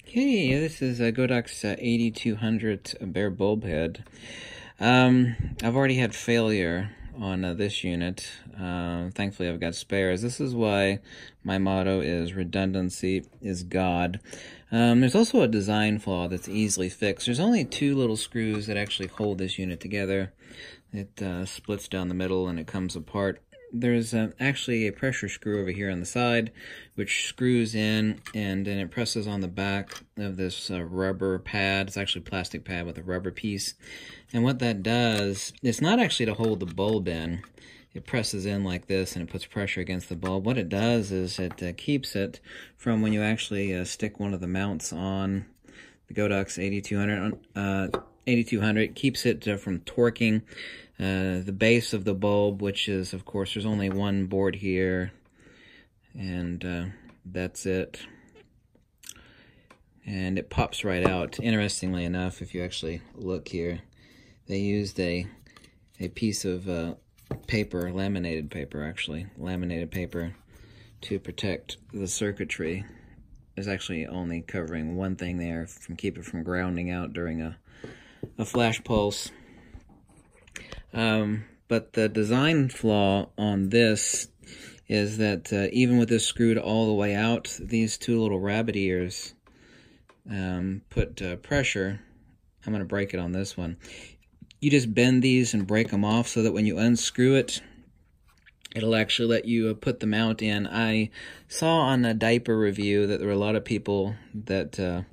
Okay, this is a GODOX AD200 Bare bulb head. I've already had failure on this unit. Thankfully, I've got spares. This is why my motto is redundancy is God. There's also a design flaw that's easily fixed. There's only two little screws that actually hold this unit together. It splits down the middle and it comes apart. There's actually a pressure screw over here on the side, which screws in, and then it presses on the back of this rubber pad. It's actually a plastic pad with a rubber piece. And what that does, it's not actually to hold the bulb in. It presses in like this, and it puts pressure against the bulb. What it does is it keeps it from when you actually stick one of the mounts on the GODOX AD200. It keeps it from torquing the base of the bulb, which is, of course, there's only one board here, and that's it. And it pops right out. Interestingly enough, if you actually look here, they used a piece of paper, laminated paper, to protect the circuitry. There's actually only covering one thing there from keep it from grounding out during a flash pulse. But the design flaw on this is that even with this screwed all the way out, these two little rabbit ears put pressure. I'm going to break it on this one. You just bend these and break them off so that when you unscrew it, it'll actually let you put the mount in. I saw on a diaper review that there were a lot of people that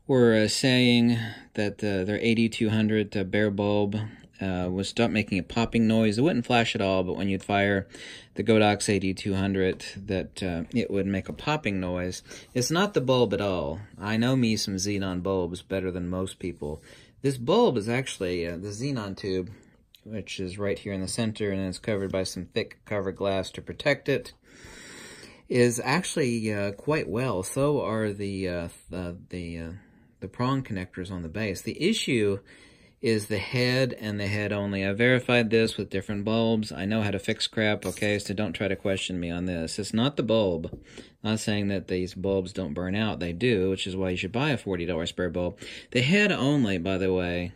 were saying that their AD200 Bare bulb would stop making a popping noise. It wouldn't flash at all, but when you'd fire the GODOX AD200, that it would make a popping noise. It's not the bulb at all. I know me some xenon bulbs better than most people. This bulb is actually the xenon tube, which is right here in the center, and it's covered by some thick cover glass to protect it, is actually quite well. So are the prong connectors on the base. The issue is the head and the head only. I verified this with different bulbs. I know how to fix crap, okay, so don't try to question me on this. It's not the bulb. I'm not saying that these bulbs don't burn out. They do, which is why you should buy a $40 spare bulb. The head only, by the way,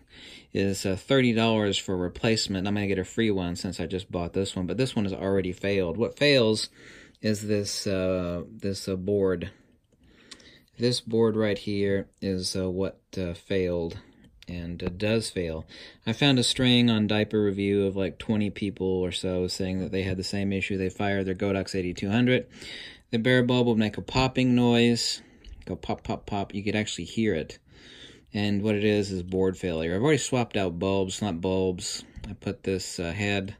is $30 for replacement. I'm going to get a free one since I just bought this one, but this one has already failed. What fails is this board. This board right here is what failed, and does fail. I found a string on diaper review of like 20 people or so saying that they had the same issue. They fired their GODOX AD200. The Bare bulb will make a popping noise. Go pop, pop, pop. You could actually hear it. And what it is board failure. I've already swapped out bulbs, not bulbs. I put this head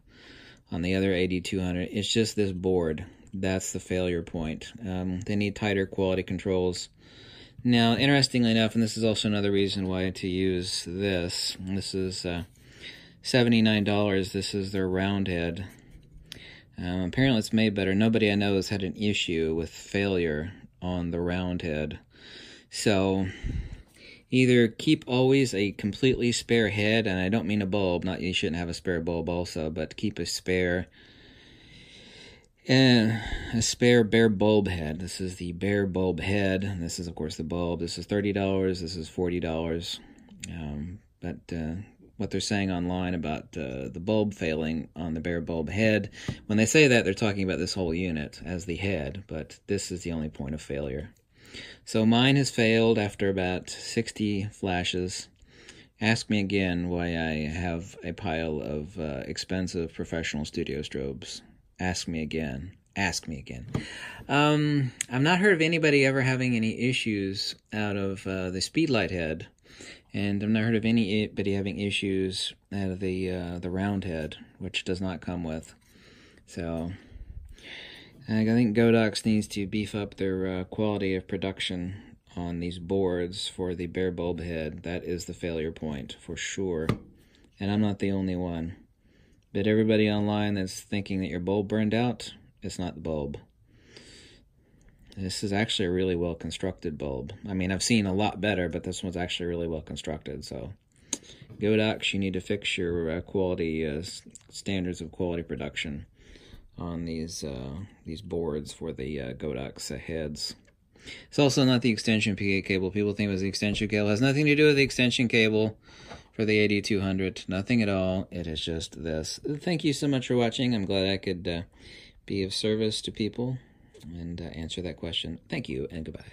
on the other AD200. It's just this board. That's the failure point. They need tighter quality controls. Now, interestingly enough, and this is also another reason why to use this. This is $79. This is their round head. Apparently it's made better. Nobody I know has had an issue with failure on the round head. So either keep always a completely spare head, and I don't mean a bulb, not you shouldn't have a spare bulb also, but keep a spare Bare bulb head. This is the Bare bulb head. This is, of course, the bulb. This is $30. This is $40. But what they're saying online about the bulb failing on the Bare bulb head, when they say that, they're talking about this whole unit as the head, but this is the only point of failure. So mine has failed after about 60 flashes. Ask me again why I have a pile of expensive professional studio strobes. Ask me again. Ask me again. I've not heard of anybody ever having any issues out of the Speedlight head, and I've not heard of anybody having issues out of the round head, which does not come with. So I think GODOX needs to beef up their quality of production on these boards for the Bare bulb head. That is the failure point for sure, and I'm not the only one. But everybody online that's thinking that your bulb burned out, it's not the bulb. This is actually a really well-constructed bulb. I mean, I've seen a lot better, but this one's actually really well-constructed. So, GODOX, you need to fix your quality standards of quality production on these boards for the GODOX heads. It's also not the extension PA cable. People think it was the extension cable. It has nothing to do with the extension cable for the AD200. Nothing at all. It is just this. Thank you so much for watching. I'm glad I could be of service to people and answer that question. Thank you, and goodbye.